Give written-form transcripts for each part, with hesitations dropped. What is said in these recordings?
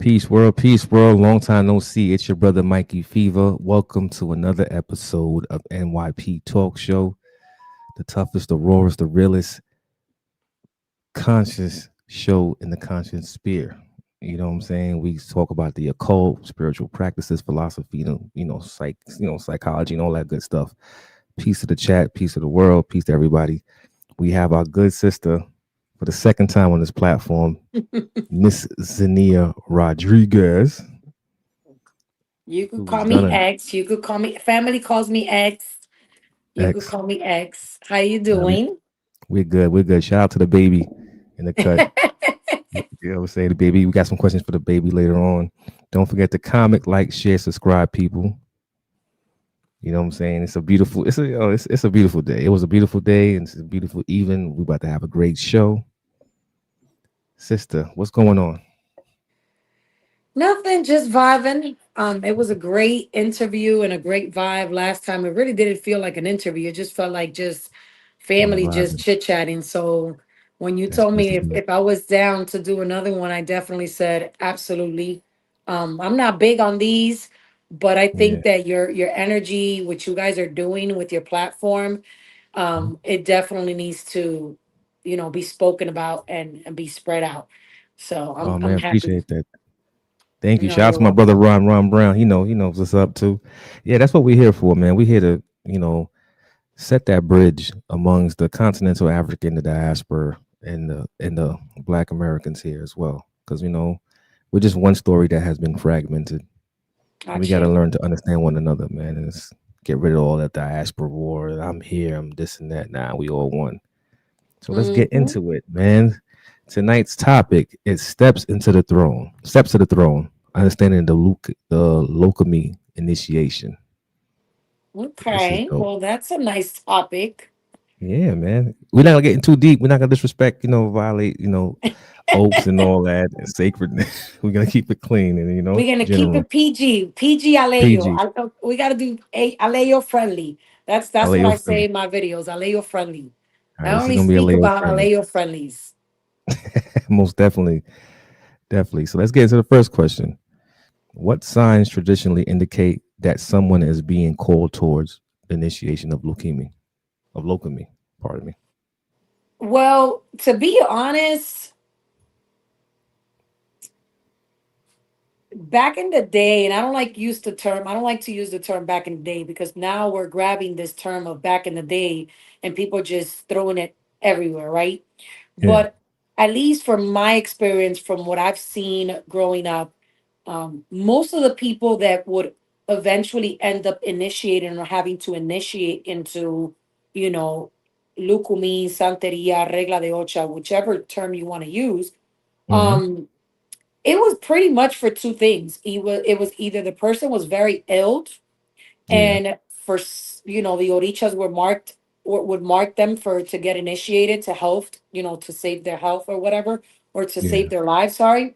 Peace world. Long time no see. It's your brother Mikey Fever. Welcome to another episode of NYP Talk Show, the toughest, the rawest, the realest conscious show in the conscious sphere. You know what I'm saying? We talk about the occult, spiritual practices, philosophy, psychology, and all that good stuff. Peace to the chat, peace to the world, peace to everybody. We have our good sister for the second time on this platform, Miss Zania Rodriguez, You could who's call me done X. You could call me family calls me X. an You could X. call me X. How you Nah, doing? we're good. We're good. Shout out to the baby in the cut. You know what I'm saying? The baby. We got some questions for the baby later on. Don't forget to comment, like, share, subscribe, people. You know what I'm saying? It's a beautiful day. It was a beautiful day and it's a beautiful evening. We're about to have a great show. Sister, what's going on? Nothing, just vibing. It was a great interview and a great vibe last time. It really didn't feel like an interview. It just felt like just On the family, just vibing. chit chatting. So when you That's told good me to hear. if I was down to do another one, I definitely said absolutely. I'm not big on these, but I Yeah. think that your energy, what you guys are doing with your platform, Mhm. it definitely needs to, be spoken about and be spread out. So I'm Oh I'm man, happy. appreciate that. Thank you. No, Shout out you're to my brother welcome. Ron Brown. He knows what's up too. Yeah, that's what we're here for, man. We're here to, set that bridge amongst the continental African, the diaspora, and the Black Americans here as well. Because we're just one story that has been fragmented, and we got to Gotcha. learn to understand one another, man. And get rid of all that diaspora war. I'm here. I'm this and that. Now we all one. So let's get Hmm. into it, man. Tonight's topic is steps into the throne. Steps to the throne. Understanding the Lukumi initiation. This is Okay. dope. Well, that's a nice topic. Yeah, man. We're not getting too deep. We're not gonna disrespect, violate, oaths and all that and sacredness. We're gonna keep it clean and We're gonna keep general. it PG. PG Aleyo. PG. We gotta do Aleyo friendly. That's what Aleo I friendly. say in my videos. Aleyo friendly. All right, I this is only gonna be speak Aleo about friendly. Aleyo friendlies. Most definitely. Definitely. So let's get into the first question. What signs traditionally indicate that someone is being called towards the initiation of leukemia? Of Lukumi, pardon me. Well, to be honest, back in the day, and I don't like to use the term back in the day because now we're grabbing this term of back in the day and people just throwing it everywhere, right? Yeah. But at least from my experience, from what I've seen growing up, most of the people that would eventually end up initiating or having to initiate into, you know, Lucumi, Santeria, Regla de Ocha, whichever term you want to use, Mm-hmm. um, it was pretty much for two things. It was either the person was very ill, Yeah. and the Orishas were marked or would mark them for to get initiated to health, to save their health or whatever, or to save Yeah. their lives. Sorry,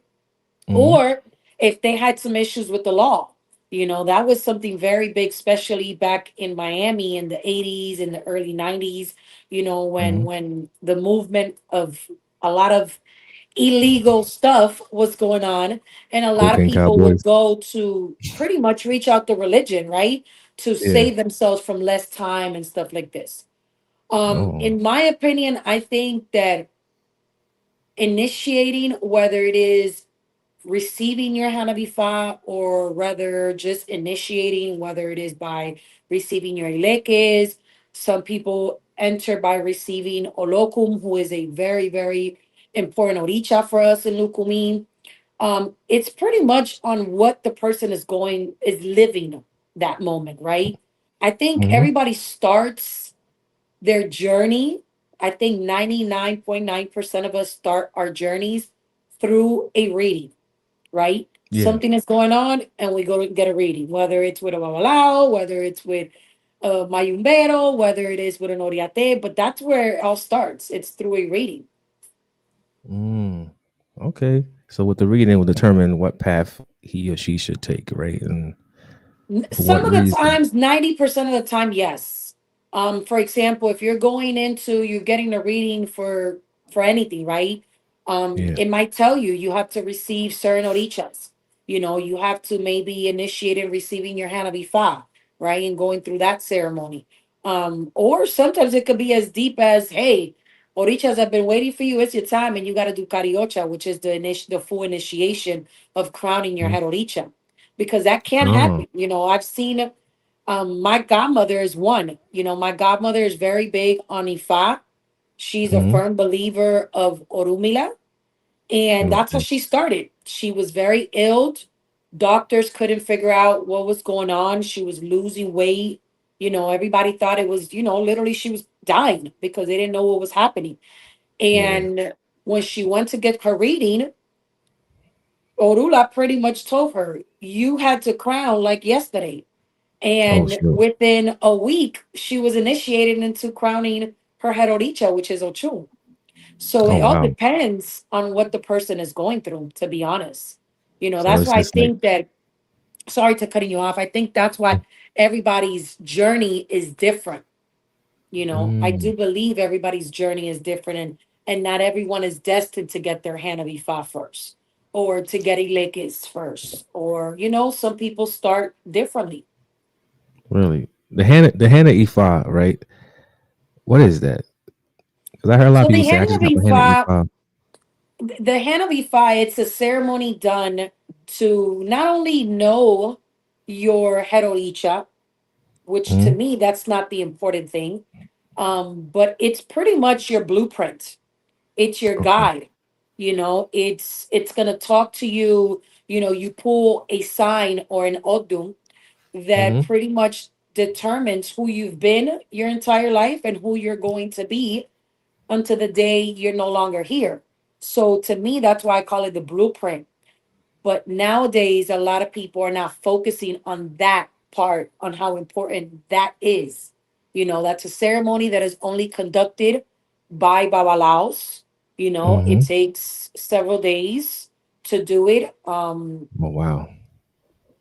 Mm-hmm. or if they had some issues with the law. That was something very big, especially back in Miami in the 80s and the early 90s, when Mm-hmm. the movement of a lot of illegal stuff was going on, and a lot of Cocaine people would cowboys. go to pretty much reach out to religion, right, to Yeah. save themselves from less time and stuff like this. Oh. In my opinion, I think that initiating, whether it is receiving your Hand of Ifa or rather just initiating, whether it is by receiving your Ilekes. Some people enter by receiving Olokum, who is a very, very important Oricha for us in Lukumi. It's pretty much on what the person is living that moment, right? I think Mm-hmm. everybody starts their journey. I think 99.9% of us start our journeys through a reading, right? Yeah. Something is going on, and we go to get a reading, whether it's with a babalao, whether it's with a mayumbero, whether it is with an Oriaté, but that's where it all starts. It's through a reading. Mm. Okay. So with the reading will determine what path he or she should take, right? And for what Some of the reason? times, 90% of the time, yes. For example, if you're getting a reading for anything, right? Yeah. It might tell you have to receive certain orichas. You have to maybe initiate and receiving your Hand of Ifa, right? And going through that ceremony. Or sometimes it could be as deep as, hey, Orichas have been waiting for you. It's your time, and you got to do Cariocha, which is the full initiation of crowning your Mhm. head Oricha, because that can Oh. happen. I've seen. My godmother is one. My godmother is very big on Ifa. She's a Mhm. firm believer of Orumila, and that's how Okay. she started. She was very ill. Doctors couldn't figure out what was going on. She was losing weight. Everybody thought it was, literally she was dying because they didn't know what was happening. Yeah. And when she went to get her reading, Orula pretty much told her, you had to crown like yesterday. Oh And shoot. within a week, she was initiated into crowning her head Oricha, which is Ochun. So Oh it all wow. depends on what the person is going through, to be honest. So That's it's why I just like think that, sorry to cutting you off, I think that's why everybody's journey is different. I mm, do believe everybody's journey is different, and not everyone is destined to get their Hand of Ifa first or to get Ilekes first. Or, some people start differently. really the Hannah E5, right? What is that? Because I heard a lot of So people the say I Hand just of got my Hannah Ifa, E5. the Hand of Ifa, it's a ceremony done to not only know your Heroicha, which to Mhm. me, that's not the important thing, but it's pretty much your blueprint. It's your Okay. guide. It's gonna talk to you. You pull a sign or an odum that Hmm. pretty much determines who you've been your entire life and who you're going to be until the day you're no longer here. So to me, that's why I call it the blueprint. But nowadays, a lot of people are not focusing on that part, on how important that is. That's a ceremony that is only conducted by Babalaos. It Hmm. takes several days to do it. Oh wow.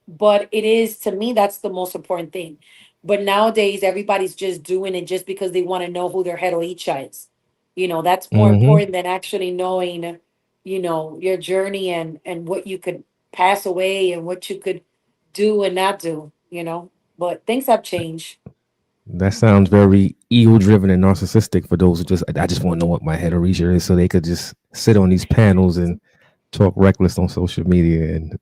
But it is, to me, that's the most important thing. But nowadays everybody's just doing it just because they want to know who their heroicha is. That's more Hmm. important than actually knowing, your journey and what you could pass away and what you could do and not do. But things have changed. That sounds very ego driven and narcissistic for those who I just want to know what my head erasure is so they could just sit on these panels and talk reckless on social media and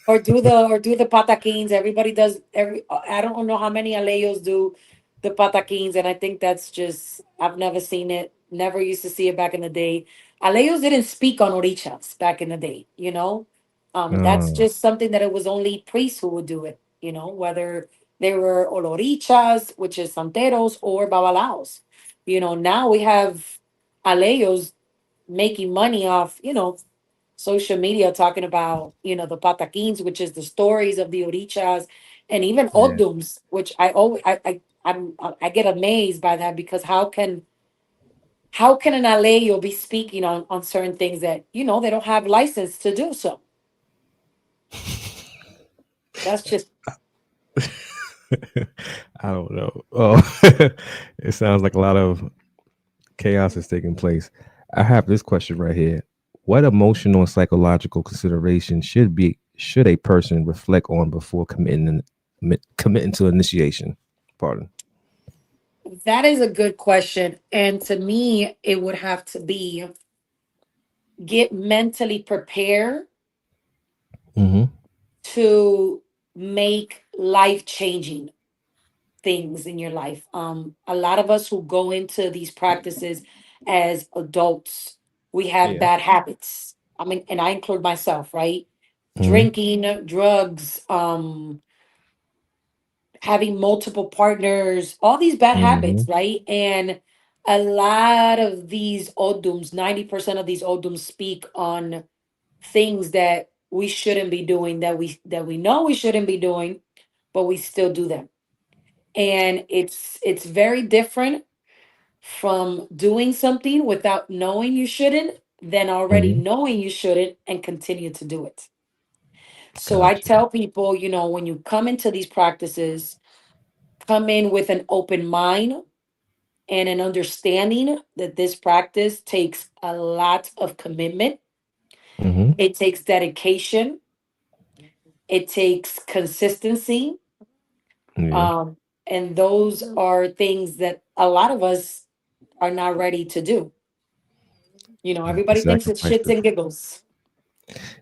Or do the pataquins. Everybody does. I don't know how many aleyos do the pataquins, and I think that's just, I've never seen it. Never used to see it back in the day. Aleyos didn't speak on orichas back in the day. That's uh, just something that it was only priests who would do it. Whether they were olorichas, which is santeros, or babalaos. Now we have aleyos making money off, social media talking about, the pataquins, which is the stories of the orichas, and even yeah. odums, which I always I get amazed by that, because how can an aleyo be speaking on certain things that they don't have license to do so. That's just. I don't know. Oh, it sounds like a lot of chaos is taking place. I have this question right here. What emotional and psychological consideration should a person reflect on before committing to initiation? Pardon. That is a good question, and to me it would have to be, get mentally prepared Hmm. to make life changing things in your life. A lot of us who go into these practices as adults, we have Yeah. bad habits. I mean, and I include myself, right? Hmm. Drinking, drugs, having multiple partners, all these bad Hmm. habits, right? And a lot of these odums, 90% of these odums speak on things that we shouldn't be doing, that we know we shouldn't be doing, but we still do them. And it's very different from doing something without knowing you shouldn't, than already Hmm. knowing you shouldn't and continue to do it. So I Gotcha. tell people, when you come into these practices, come in with an open mind and an understanding that this practice takes a lot of commitment. Hmm. It takes dedication. It takes consistency. Yeah. Um, and those are things that a lot of us are not ready to do. The Everybody thinks it's shits sacrifices. and giggles.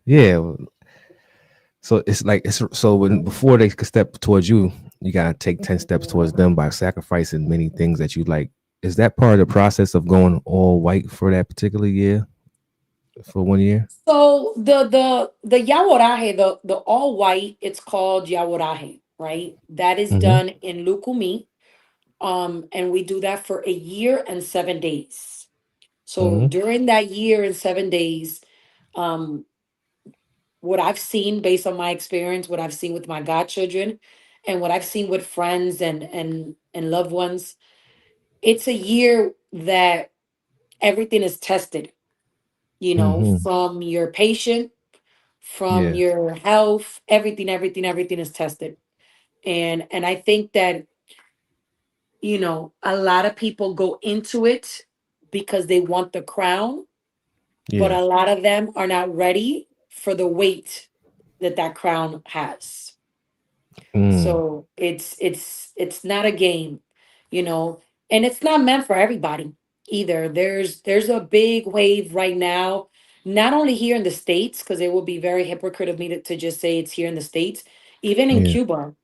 Yeah. So it's like it's so when before they could step towards you, you gotta take 10 steps towards them by sacrificing many things that you like. Is that part of the process of going all white for that particular year? For 1 year? So the yaworaje, the all white, it's called yaworaje, right? That is Mm-hmm. done in Lucumi. And we do that for a year and 7 days. So Mm-hmm. during that year and 7 days, um, what I've seen based on my experience, what I've seen with my godchildren, and what I've seen with friends and loved ones, it's a year that everything is tested, Mm-hmm. from your patient, from Yeah. your health, everything is tested. And I think that, a lot of people go into it because they want the crown, but Yeah. a lot of them are not ready for the weight that that crown has. Mm. So it's not a game, you know, and it's not meant for everybody either. There's a big wave right now, not only here in the States, because it would be very hypocrite of me to just say it's here in the States, even in Yeah. Cuba.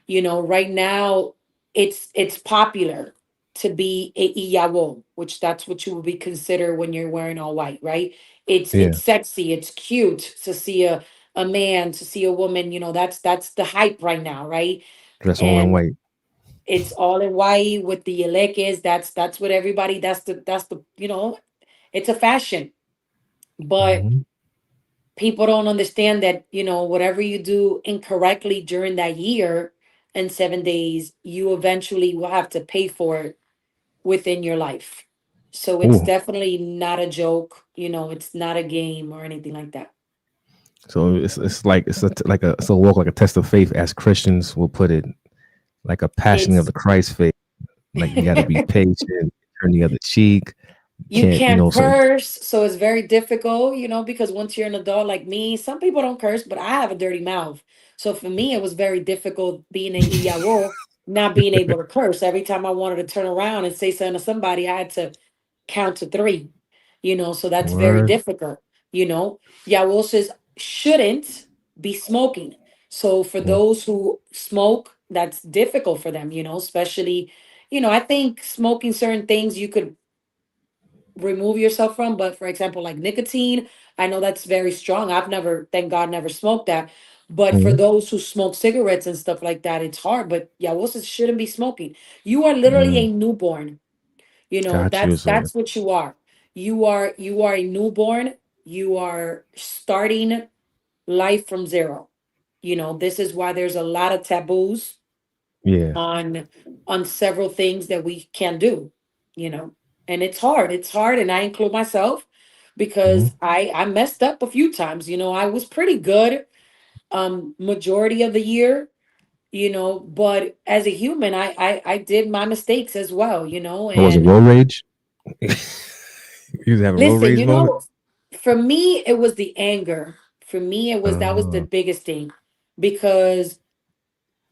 Right now it's popular to be a iyabo, which that's what you would be considered when you're wearing all white, right? It's Yeah. sexy, it's cute to see a man, to see a woman, that's the hype right now, right? Dress all in And white. it's all in white with the yelekes. That's what everybody, that's the it's a fashion. But Mm-hmm. people don't understand that, whatever you do incorrectly during that year and 7 days, you eventually will have to pay for it within your life. So it's Ooh. definitely not a joke, it's not a game or anything like that. So it's like it's a walk like a test of faith, as Christians will put it, like a passion of It's the Christ faith. Like you got to be patient, turn the other cheek. You you can't, can't so curse, so it's very difficult, because once you're an adult like me, some people don't curse, but I have a dirty mouth. So for me, it was very difficult being an iyabo, not being able to curse. Every time I wanted to turn around and say something to somebody, I had to count to three, so that's very word. difficult. Yawosas shouldn't be smoking. So for Mm, those who smoke, that's difficult for them, especially, I think smoking certain things you could remove yourself from. But for example, like nicotine, I know that's very strong. I've never, thank God, never smoked that. But for mm, those who smoke cigarettes and stuff like that, it's hard. But yeah, Wilson shouldn't be smoking. You are literally mm. a newborn. Got you. So That's what you are. You are a newborn. You are starting life from zero. This is why there's a lot of taboos yeah. on several things that we can do, you know. And it's hard, and I include myself Hmm. because I messed up a few times. I was pretty good majority of the year, but as a human, I did my mistakes as well, What was it? and Road rage? You was having road listen, rage moment. for me it was the anger. For me, that was the Uh, biggest thing, because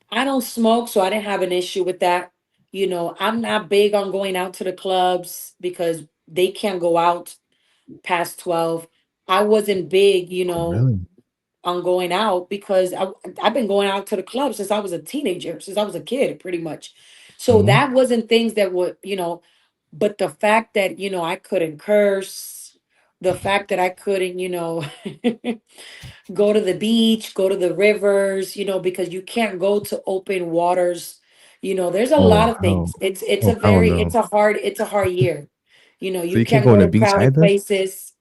I don't smoke, so I didn't have an issue with that. I'm not big on going out to the clubs because they can't go out past 12. I wasn't big, oh, really? on going out because I've been going out to the club since I was a teenager, since I was a kid, pretty much. So Hmm. that wasn't things that would, but the fact that, I couldn't curse, the fact that I couldn't, go to the beach, go to the rivers, because you can't go to open waters. There's a Oh lot of hell. things. It's Oh a hell very no. it's a hard year. So You you can't can't go on go the to beach crowded either. places.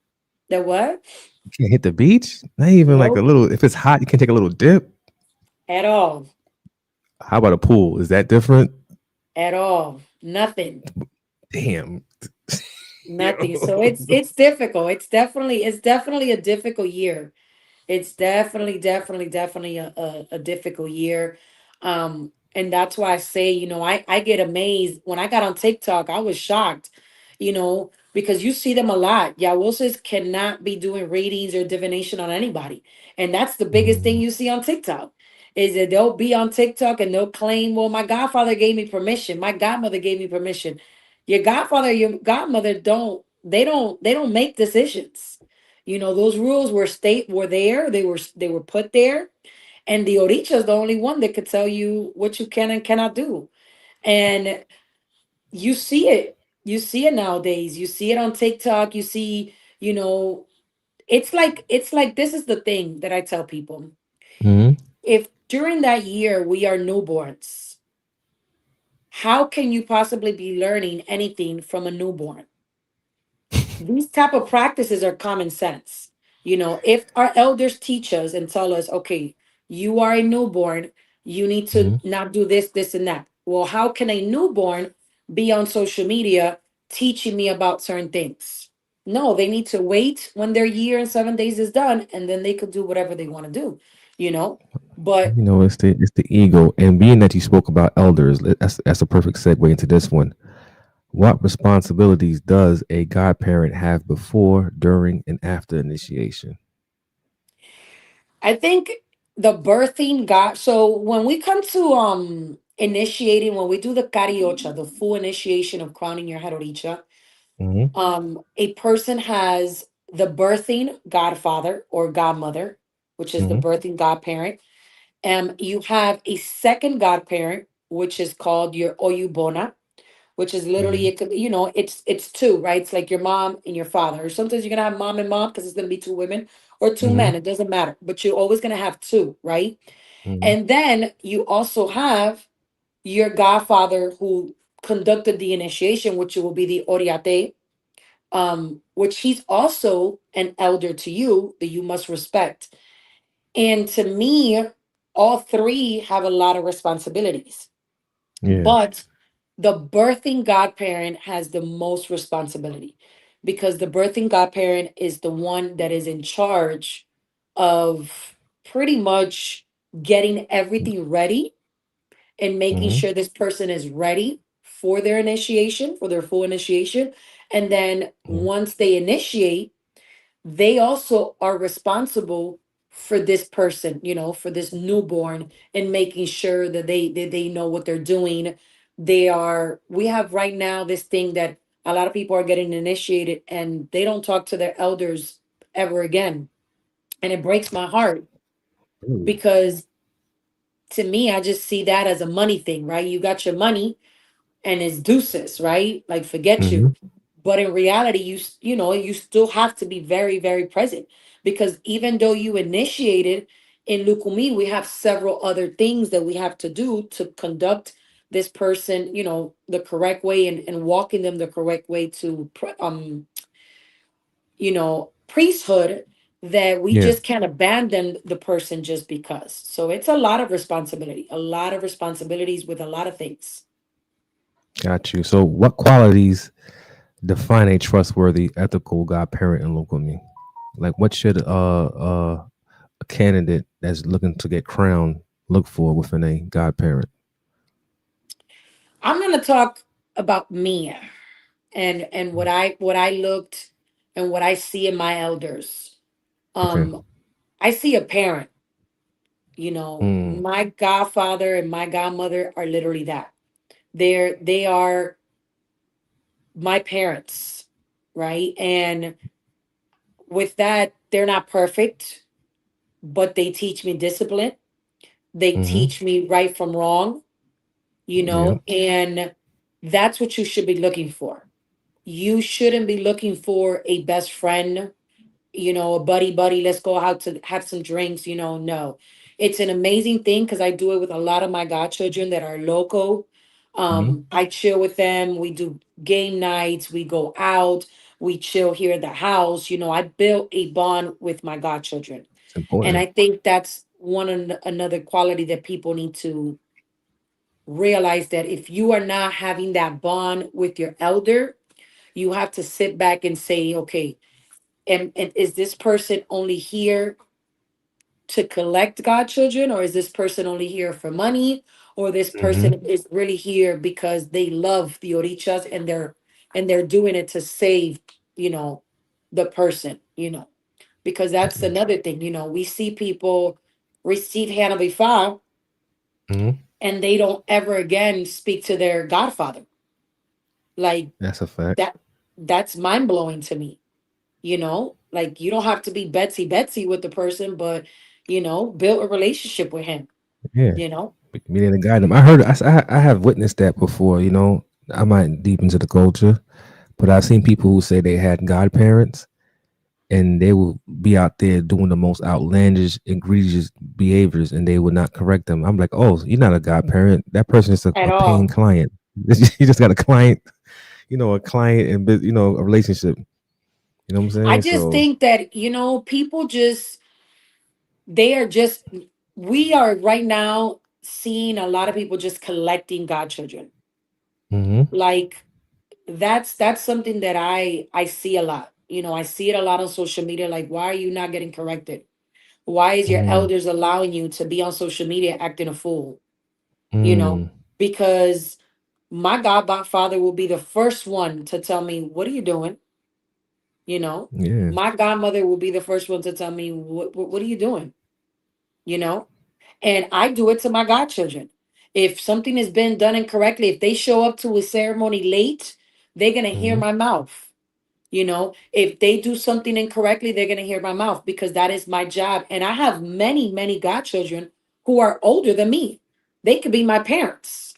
The what? You can't hit the beach. Not even like a Nope, little. If it's hot, you can take a little dip. at all. How about a pool? Is that different? At all. Nothing. Damn. Nothing. So Yo. it's difficult. It's definitely a difficult year. It's definitely a difficult year. And that's why I say, I get amazed when I got on TikTok. I was shocked, you know. because you see them a lot. Yawoses cannot be doing readings or divination on anybody. And that's the biggest thing Mm. you see on TikTok is that they'll be on TikTok and they'll claim, well, my godfather gave me permission. My godmother gave me permission. Your godfather, your godmother don't make decisions. Those rules were there. They were put there. And the Oricha is the only one that could tell you what you can and cannot do. And you see it. You see it nowadays. You see it on TikTok. You see, it's like this is the thing that I tell people. Mhm. If during that year we are newborns, how can you possibly be learning anything from a newborn? These type of practices are common sense. If our elders teach us and tell us, okay, you are a newborn, you need to Mhm. not do this, this, and that. Well, how can a newborn be on social media teaching me about certain things? No, they need to wait when their year and 7 days is done, and then they could do whatever they want to do, you know? But It's the ego, and being that you spoke about elders, that's a perfect segue into this one. What responsibilities does a godparent have before, during, and after initiation? I think the birthing got so when we come to initiating, when we do the cariocha, the full initiation of crowning your head oricha, Hmm. a person has the birthing godfather or godmother, which is the Hmm. birthing godparent. You have a second godparent, which is called your oyubona, which is literally Hmm. it's two, right? It's like your mom and your father. Or sometimes you're gonna have mom and mom because it's gonna be two women or two Hmm. men. It doesn't matter, but you're always gonna have two, right? Hmm. And then you also have your godfather who conducted the initiation, which will be the Oriaté, which he's also an elder to you that you must respect. And to me, all three have a lot of responsibilities. Yeah. But the birthing godparent has the most responsibility because the birthing godparent is the one that is in charge of pretty much getting everything ready and making Hmm. sure this person is ready for their initiation, for their full initiation. And then Hmm. once they initiate, they also are responsible for this person, for this newborn, and making sure that they know what they're doing. We have right now this thing that a lot of people are getting initiated and they don't talk to their elders ever again. And it breaks my heart Ooh. because to me, I just see that as a money thing, right? You got your money and it's deuces, right? Like forget Hmm. you. But in reality, you still have to be very, very present because even though you initiated in Lukumi, we have several other things that we have to do to conduct this person, the correct way and walking them the correct way to priesthood, that we Yeah. just can't abandon the person just because. So it's a lot of responsibility, a lot of responsibilities with a lot of things. Got you. So, what qualities define a trustworthy, ethical godparent in Lukumi? Like, what should a candidate that's looking to get crowned look for within a godparent? I'm going to talk about me and what I looked and what I see in my elders. Okay. I see a parent. Mm. My godfather and my godmother are literally that. They are my parents, right? And with that, they're not perfect, but they teach me discipline. They Hmm. teach me right from wrong, Yeah. and that's what you should be looking for. You shouldn't be looking for a best friend, a buddy, let's go out to have some drinks, no. It's an amazing thing because I do it with a lot of my godchildren that are local. Hmm. I chill with them. We do game nights, we go out, we chill here at the house. I built a bond with my godchildren. It's And important. I think that's another quality that people need to realize, that if you are not having that bond with your elder, you have to sit back and say, okay, and is this person only here to collect godchildren, or is this person only here for money, or this person Hmm. is really here because they love the orichas and and they're doing it to save, you know, the person, you know, because that's another thing, you know, we see people receive Hand of Ifa Hmm. and they don't ever again speak to their godfather. Like That's a fact. that, that's mind blowing to me, you know, like you don't have to be Betsy Betsy with the person, but, you know, build a relationship with him, Yeah. you know. Meaning to guide them. I heard. I have witnessed that before. You know, I'm not deep into the culture, but I've seen people who say they had godparents, and they will be out there doing the most outlandish, egregious behaviors, and they would not correct them. I'm like, oh, you're not a godparent. That person is At a paying all. client. You just got a client. You know, a client and a relationship. You know what I'm I saying? just So. think that, you know, people just, they are just, we are right now seeing a lot of people just collecting godchildren. Hmm. Like that's something that I see a lot. You know, I see it a lot on social media. Like, why are you not getting corrected? Why is your Mm, elders allowing you to be on social media acting a fool? You know, mm, because my godfather will be the first one to tell me, "What are you doing?" You know, yeah. my godmother will be the first one to tell me, what are you doing?" You know, and I do it to my godchildren. If something has been done incorrectly, if they show up to a ceremony late, they're gonna hear Hmm. my mouth. You know, if they do something incorrectly, they're gonna hear my mouth because that is my job. And I have many, many godchildren who are older than me. They could be my parents,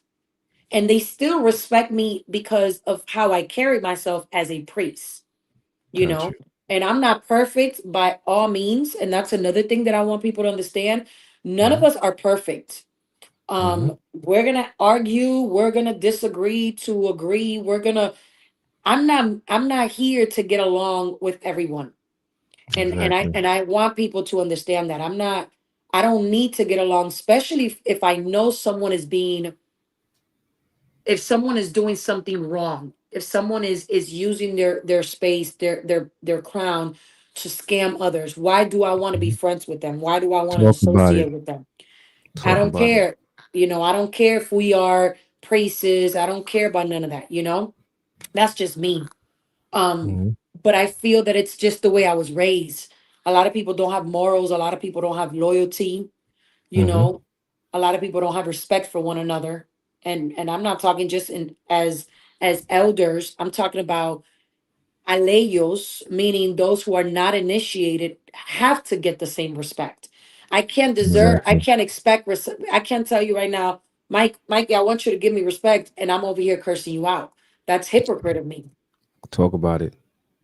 and they still respect me because of how I carry myself as a priest. You Got know, you. and I'm not perfect by all means, and that's another thing that I want people to understand. None of Hmm. us are perfect. Hmm. We're gonna argue, we're gonna disagree to agree, we're gonna, I'm not here to get along with everyone. And I Exactly. and I want people to understand that I don't need to get along, especially if I know someone is being, if someone is doing something wrong, if someone is using their space, their crown to scam others. Why do I want to be Mhm. friends with them? Why do I want to Talk about it. associate with them? I Talk don't about it. care. You know, I don't care if we are priests. I don't care about none of that, you know? That's just me. Um, Hmm. but I feel that it's just the way I was raised. A lot of people don't have morals, a lot of people don't have loyalty, you Hmm. know. A lot of people don't have respect for one another. And I'm not talking just in as elders. I'm talking about aleyos, meaning those who are not initiated have to get the same respect. I Exactly. can't expect, I can't tell you right now, Mikey, I want you to give me respect, and I'm over here cursing you out. That's hypocrite of me, Talk about it.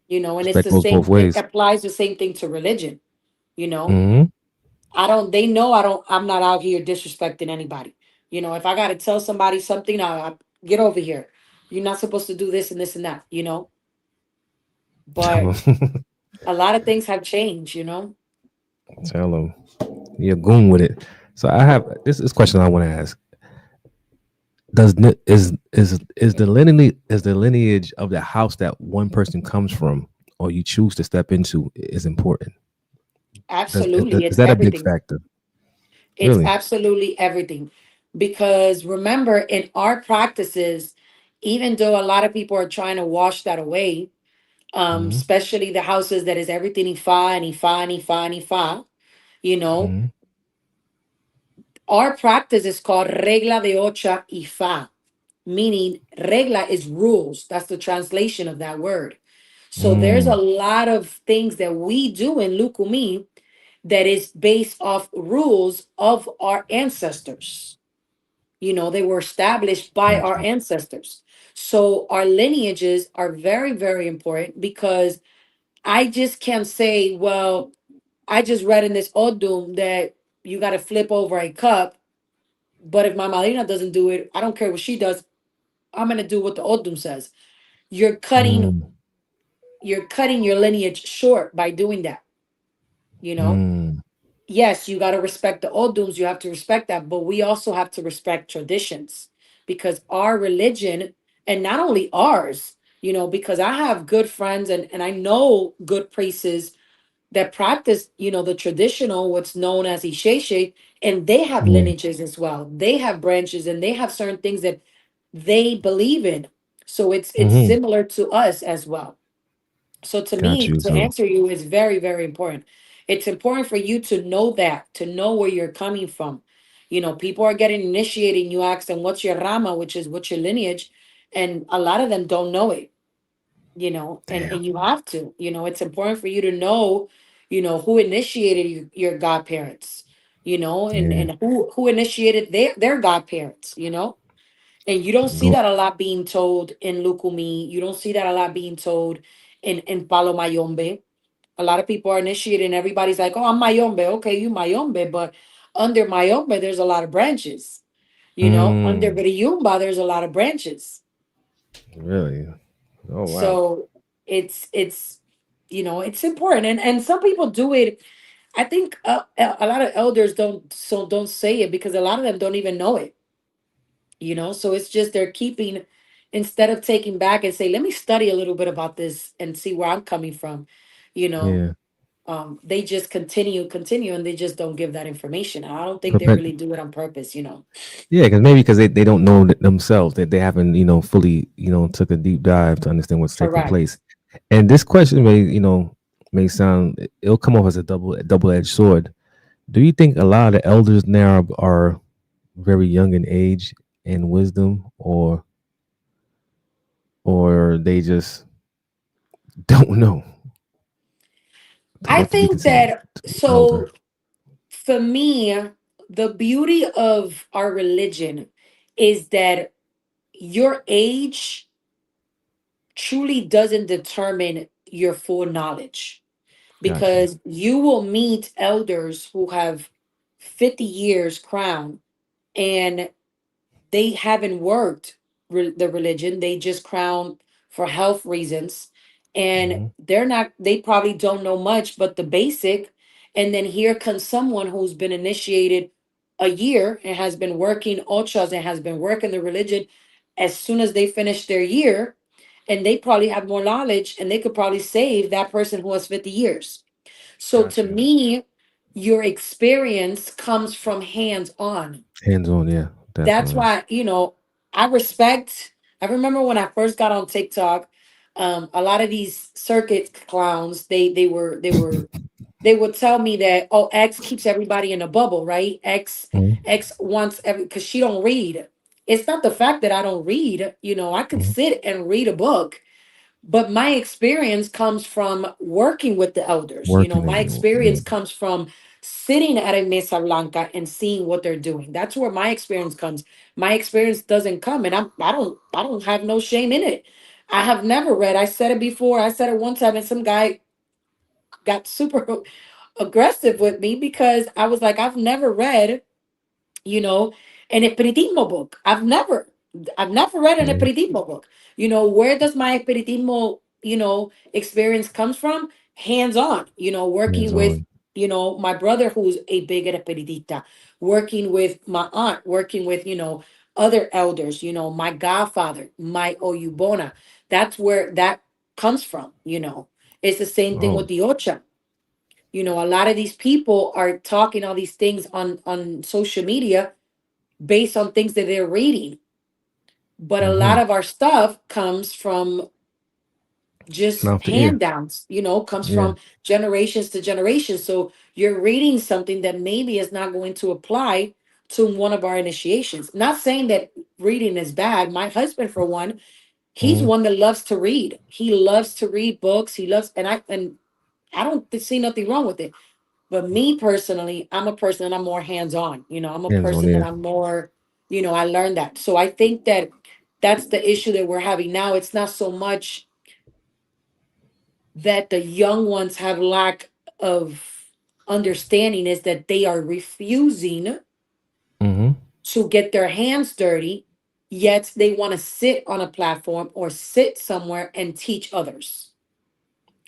you know, and it's Respect the goes both same, it ways. applies the same thing to religion, you know. Hmm. They know I'm not out here disrespecting anybody. You know, if I got to tell somebody something, get over here. You're not supposed to do this and this and that, you know, Tell but them. a lot of things have changed, you know. Tell them. You're goon with it. So I have this question I want to ask. Is the lineage of the house that one person comes from or you choose to step into is important? Absolutely. Is It's that a big everything. factor? It's Really? absolutely everything. Because remember, in our practices, even though a lot of people are trying to wash that away, Hmm. especially the houses that is everything Ifa and Ifa and Ifa and Ifa, you know, Hmm. our practice is called regla de ocha Ifa, meaning regla is rules. That's the translation of that word. So there's a Mm. lot of things that we do in Lukumi that is based off rules of our ancestors. You know, they were established by our Gotcha. ancestors. So our lineages are very, very important because I just can't say, well, I just read in this Odum that you got to flip over a cup. But if my Marina doesn't do it, I don't care what she does. I'm going to do what the Odum says. You're cutting, Mm. you're cutting your lineage short by doing that. You know, Mm. yes, you got to respect the Odums. You have to respect that. But we also have to respect traditions because our religion, and not only ours, you know, because I have good friends and I know good priests that practice, you know, the traditional, what's known as Isheshe, and they have Mm. lineages as well. They have branches and they have certain things that they believe in. So it's Mm-hmm. similar to us as well. So to Got me, you. to So answer you is very, very important. It's important for you to know that, to know where you're coming from. You know, people are getting initiated. You ask them, what's your rama, which is what's your lineage? And a lot of them don't know it, you know, damn. and you have to, you know, it's important for you to know, you know, who initiated your godparents, you know, Yeah. and who initiated their godparents, you know. And you don't see Go. that a lot being told in Lucumi. You don't see that a lot being told in Palo Mayombe. A lot of people are initiating. Everybody's like, "Oh, I'm Mayombe." Okay, you Mayombe, but under Mayombe, there's a lot of branches. You know, under Mm, Griyumba, there's a lot of branches. really? Oh wow. So it's you know it's important, and some people do it. I think a lot of elders don't say it because a lot of them don't even know it, you know. So it's just they're keeping, instead of taking back and say, let me study a little bit about this and see where I'm coming from, you know. Yeah. They just continue and they just don't give that information. I don't think they But really do it on purpose, you know. yeah, because maybe because they don't know themselves that they haven't fully took a deep dive to understand what's taking Correct. place. And this question may sound, it'll come off as a double edged sword. Do you think a lot of the elders now are very young in age and wisdom, or they just don't know I what to be think considered that, to be an so elder? for me, the beauty of our religion is that your age truly doesn't determine your full knowledge, Got you. because you will meet elders who have 50 years crown, and they haven't worked the religion. They just crown for health reasons, and Hmm. they probably don't know much but the basic. And then here comes someone who's been initiated a year and has been working ochas and has been working the religion as soon as they finish their year, and they probably have more knowledge and they could probably save that person who has 50 years. So Got to you. me, your experience comes from hands on. Hands on, yeah, That's definitely. why, you know, I respect. I remember when I first got on TikTok, a lot of these circuit clowns, they would tell me that, oh, X keeps everybody in a bubble, right? Mhm, X wants every, because she don't read. It's not the fact that I don't read, you know, I could mhm. sit and read a book, but my experience comes from working with the elders. You know, Working my and yeah. experience comes from sitting at a mesa blanca and seeing what they're doing. That's where my experience comes. My experience doesn't come, and I don't have no shame in it. I have never read. I said it before. I said it one time, and some guy got super aggressive with me because I was like, I've never read, you know, an espiritismo book. I've never read an Mhm. espiritismo book. You know, where does my espiritismo, you know, experience comes from? Hands on, you know, Hands working with, on. you know, my brother who's a big espiritista, working with my aunt, working with, you know, other elders, you know, my godfather, my oyubona. That's where that comes from, you know. It's the same thing Oh, with the ocha. You know, a lot of these people are talking all these things on social media based on things that they're reading. But a lot hmm, of our stuff comes from just mouth to ear. hand downs, you know, comes Yeah. from generations to generations. So you're reading something that maybe is not going to apply to one of our initiations. Not saying that reading is bad. My husband, for one, he's Hmm. one that loves to read. He loves to read books. He loves, and I don't see nothing wrong with it. But me personally, I'm a person that I'm more hands on. You know, I'm a Hands on. person that Yeah. I'm more, you know, I learned that. So I think that that's the issue that we're having now. It's not so much that the young ones have lack of understanding, is that they are refusing Hmm. to get their hands dirty, yet they want to sit on a platform or sit somewhere and teach others.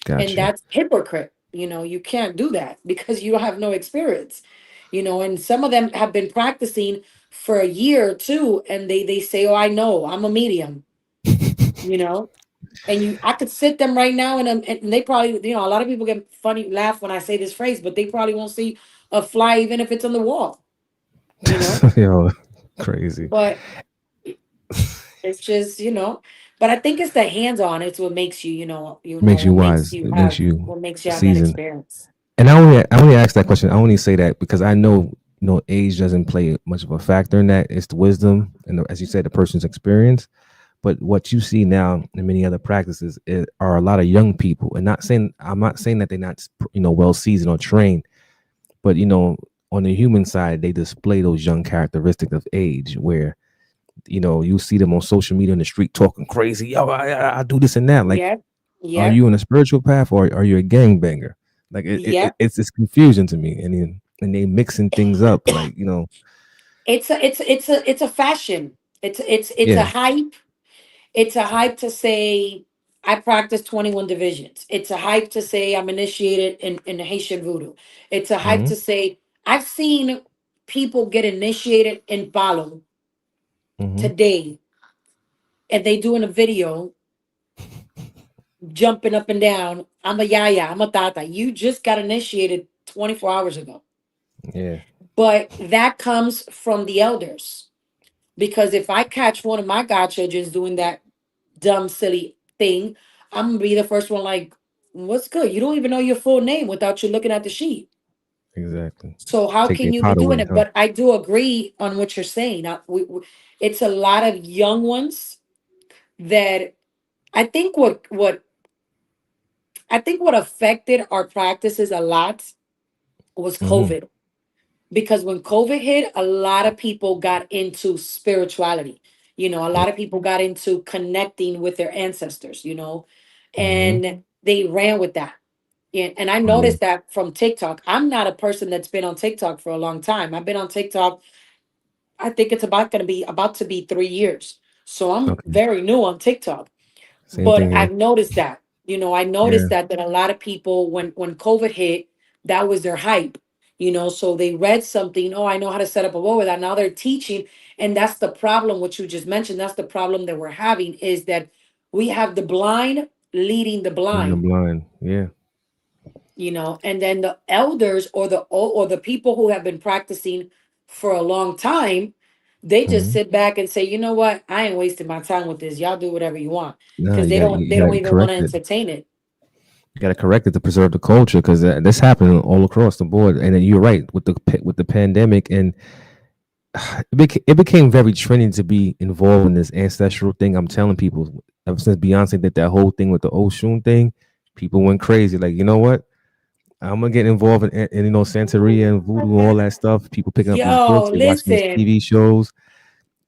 Got And you. that's hypocrite. You know, you can't do that because you have no experience. You know, and some of them have been practicing for a year or two, and they say, oh, I know, I'm a medium, you know. And you, I could sit them right now, and they probably, you know, a lot of people get funny laugh when I say this phrase, but they probably won't see a fly even if it's on the wall, you know. Yo, crazy. But it's just, you know, But I think it's the hands-on. It's what makes you, Makes you what makes wise. you It makes have, you what makes you have that seasoned. experience. And I only ask that question. I only say that because I know age doesn't play much of a factor in that. It's the wisdom and as you said, the person's experience. But what you see now in many other practices are a lot of young people, and I'm not saying that they're not well seasoned or trained, but on the human side they display those young characteristics of age where you see them on social media in the street talking crazy. Yo, I do this and that. Like, Yep. are Yep. you on a spiritual path or are you a gangbanger? Like Yep. it's confusion to me, and they mixing things up. Like It's a fashion. It's a yeah, hype. It's a hype to say I practice 21 divisions. It's a hype to say I'm initiated in Haitian voodoo. It's a hype hmm to say I've seen people get initiated in Balo hmm today, and they doing a video jumping up and down. I'm a yaya, I'm a tata. You just got initiated 24 hours ago. yeah, But that comes from the elders. Because if I catch one of my godchildrens doing that dumb, silly thing, I'm gonna be the first one like, what's good? You don't even know your full name without you looking at the sheet. exactly. So how Take can their you be pot doing away, it? huh? But I do agree on what you're saying. It's a lot of young ones that I think what affected our practices a lot was hmm COVID. Because when COVID hit, a lot of people got into spirituality. A Yeah. lot of people got into connecting with their ancestors, hmm and they ran with that. And I Oh yeah. noticed that from TikTok. I'm not a person that's been on TikTok for a long time. I've been on TikTok, I think it's about to be 3 years. So I'm Okay. very new on TikTok. Same But thing here. I've noticed that. I Yeah. noticed that a lot of people when COVID hit, that was their hype. So they read something, oh, I know how to set up a bow with that. Now they're teaching. And that's the problem, what you just mentioned. That's the problem that we're having is that we have the blind leading the In the blind, blind. Yeah. and then the elders or the people who have been practicing for a long time, they just hmm sit back and say, you know what, I ain't wasting my time with this. Y'all do whatever you want. No, Because you they got don't you they got don't to even want correct to it. entertain it. You got to correct it to preserve the culture because this happened all across the board. And then you're right with the pandemic, and it became very trendy to be involved in this ancestral thing. I'm telling people ever since Beyonce did that whole thing with the Oshun thing, people went crazy. Like, you know what? I'm gonna get involved in Santeria and voodoo, all that stuff. People picking up these Yo, books, they watching these listen. TV shows.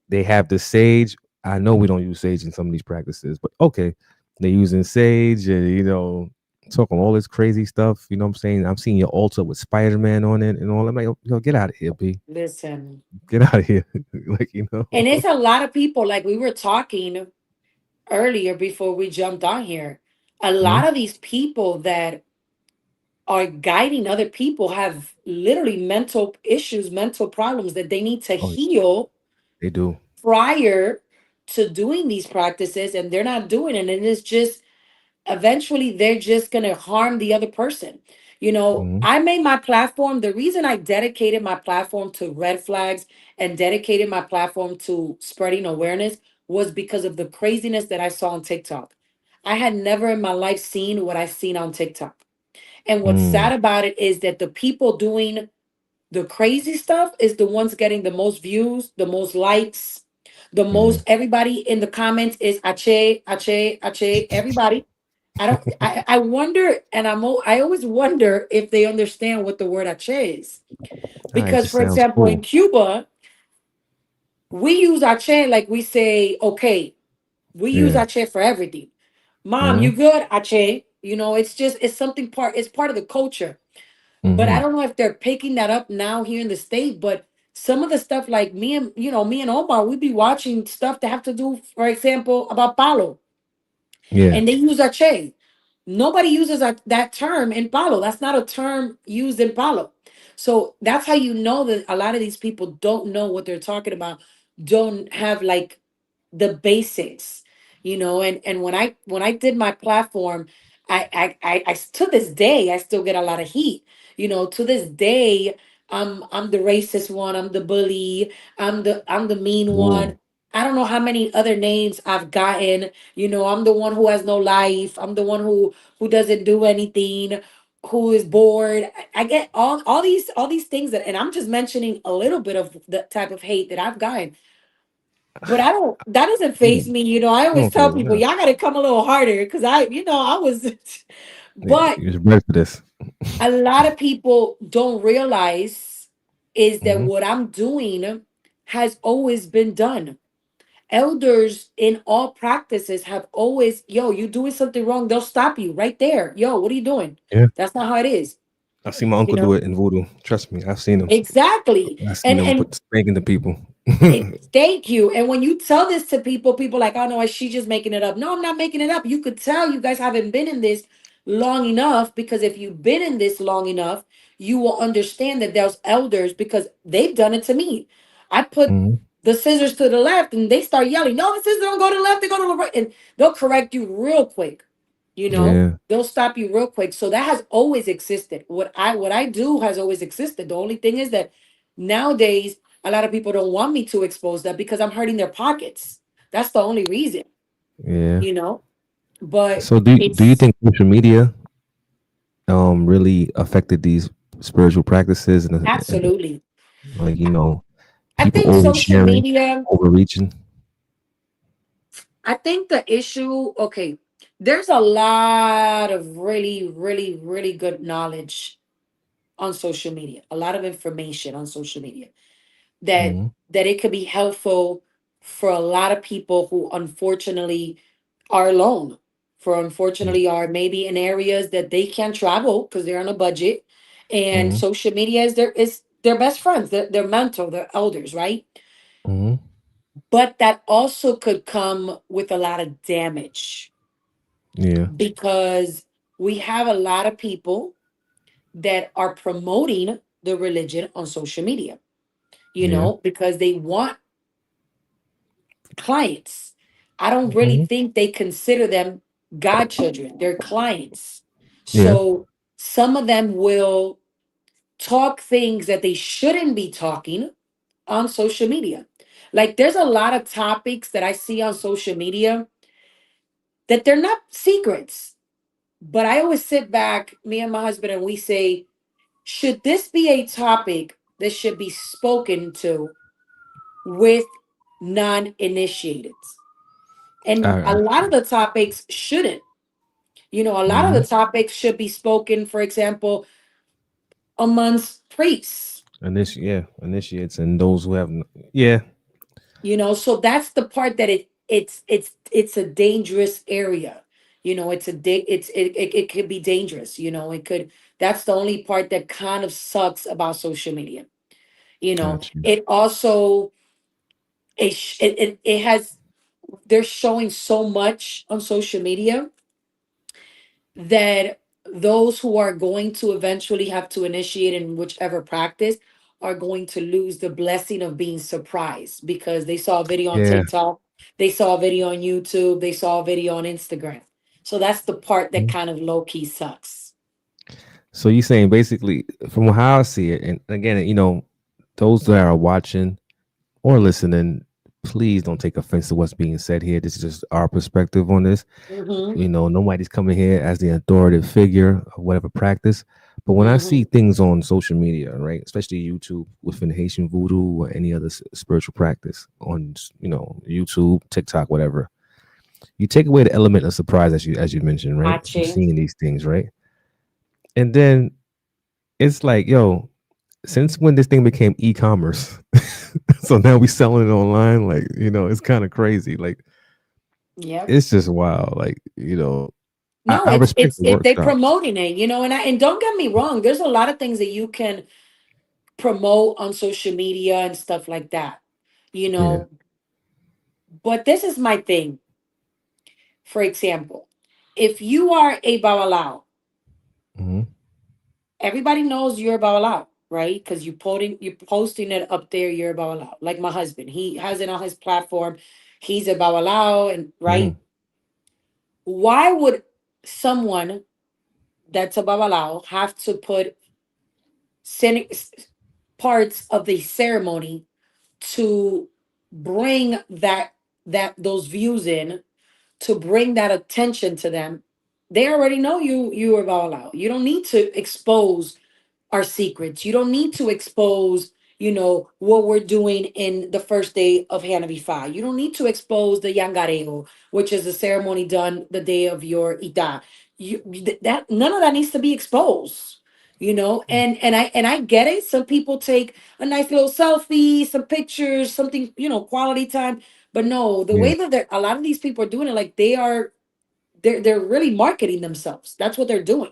They have the sage. I know we don't use sage in some of these practices, but okay, they're using sage and talking all this crazy stuff. You know what I'm saying? I'm seeing your altar with Spider-Man on it and all. I'm like, get out of here, B. Listen. Get out of here. Like, And it's a lot of people, like we were talking earlier before we jumped on here. A Mhm. lot of these people that are guiding other people have literally mental issues, mental problems that they need to Oh, heal they do. prior to doing these practices, and they're not doing it. And it's just eventually they're just going to harm the other person. Mhm. I made my platform. The reason I dedicated my platform to red flags and dedicated my platform to spreading awareness was because of the craziness that I saw on TikTok. I had never in my life seen what I seen on TikTok. And what's sad Mm. about it is that the people doing the crazy stuff is the ones getting the most views, the most likes, the most. Yeah. Everybody in the comments is ache, ache, ache. Everybody. I don't. I wonder, and I always wonder if they understand what the word ache is, Ah, it because, just for sounds example, in cool. Cuba, we use ache like we say okay. We use Yeah. ache for everything. Mom, you Mhm. good? Ache. It's something It's part of the culture. But I Mhm. don't know if they're picking that up now here in the state. But some of the stuff, like me and Omar, we be watching stuff that have to do, for example, about palo, Yeah. and they use ache. Nobody uses that term in palo. That's not a term used in palo. So that's how you know that a lot of these people don't know what they're talking about. Don't have like the basics, and when I did my platform, to this day I still get a lot of heat. To this day, I'm the racist one, I'm the bully, I'm the mean Ooh. one. I don't know how many other names I've gotten. I'm the one who has no life. I'm the one who doesn't do anything, who is bored. I get all these things and I'm just mentioning a little bit of the type of hate that I've gotten. But I don't that doesn't phase Mm, me. I always okay, tell people, no. y'all gotta come a little harder because I was Yeah, but you was ready for this. a lot of people don't realize is that Hmm. what I'm doing has always been done. Elders in all practices have always, yo, you doing something wrong, they'll stop you right there. Yo, what are you doing? Yeah, That's not how it is, I've seen my you uncle do know? it in voodoo. Trust me, I've seen him. Exactly. I've seen And him and put spanking the people. thank you. And when you tell this to people, people like, oh no, she's just making it up. No, I'm not making it up. You could tell you guys haven't been in this long enough, because if you've been in this long enough, you will understand that there's elders, because they've done it to me. I put Hmm. the scissors to the left and they start yelling, no, the scissors don't go to the left, they go to the right. And they'll correct you real quick. Yeah, They'll stop you real quick. So that has always existed. What I do has always existed. The only thing is that nowadays a lot of people don't want me to expose that because I'm hurting their pockets. That's the only reason, yeah. you know. But So do you it's think social media really affected these spiritual practices and absolutely. like I people think social oversharing, media, overreaching? I think the issue, okay, there's a lot of really, really, really good knowledge on social media, a lot of information on social media that Hmm. that it could be helpful for a lot of people who unfortunately are alone, for unfortunately are maybe in areas that they can't travel because they're on a budget, and Hmm. social media is their best friends, their mentor, their elders, right? Hmm. But that also could come with a lot of damage, Yeah, because we have a lot of people that are promoting the religion on social media, yeah. because they want clients. I don't really Hmm. think they consider them godchildren. They're clients. Yeah, So some of them will talk things that they shouldn't be talking on social media. Like there's a lot of topics that I see on social media that they're not secrets. But I always sit back, me and my husband, and we say, should this be a topic that should be spoken to with non initiated? And a I lot of the topics shouldn't. A lot of the hmm topics should be spoken, for example, amongst priests. initiates and those who have yeah. So that's the part that it's a dangerous area. It could be dangerous. It could. That's the only part that kind of sucks about social media. Got you. It also it has they're showing so much on social media that those who are going to eventually have to initiate in whichever practice are going to lose the blessing of being surprised because they saw a video on Yeah. TikTok, they saw a video on YouTube, they saw a video on Instagram. So that's the part that Mhm. kind of low key sucks. So you saying basically from how I see it, and again, those that are watching or listening, please don't take offense to what's being said here. This is just our perspective on this. Hmm. Nobody's coming here as the authoritative figure of whatever practice. But when I see Hmm. things on social media, right, especially YouTube within Haitian voodoo or any other spiritual practice on, YouTube, TikTok, whatever, you take away the element of surprise as you mentioned, right, from Ache. seeing these things, right, and then it's like, yo, since when this thing became e-commerce, so now we selling it online, like it's kind of crazy, like Yep. it's just wild, like No, I it's respect it's the it they workshop. promoting it, and don't get me wrong, there's a lot of things that you can promote on social media and stuff like that. You Yeah. know, but this is my thing. For example, if you are a Babalao, Hmm. everybody knows you're a Babalao, right? Because you're posting it up there, you're a Babalao. Like my husband, he has it on his platform. He's a Babalao, and right. Hmm. Why would someone that's a Babalao have to put sen- parts of the ceremony to bring that those views in, to bring that attention to them, they already know you are all out. You don't need to expose our secrets. You don't need to expose, what we're doing in the first day of Hand of Ifa. You don't need to expose the Yangarego, which is the ceremony done the day of your Ita. That none of that needs to be exposed. And I get it. Some people take a nice little selfie, some pictures, something, quality time. But no, the Yeah. way that a lot of these people are doing it, like they're really marketing themselves. That's what they're doing.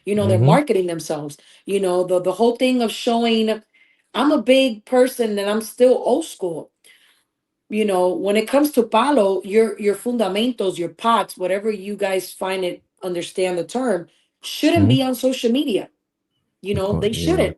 They're Mm-hmm. marketing themselves. The whole thing of showing, I'm a big person and I'm still old school. When it comes to palo, your fundamentos, your pots, whatever you guys find it, understand the term, shouldn't Hmm. be on social media. Of course. They Yeah. shouldn't.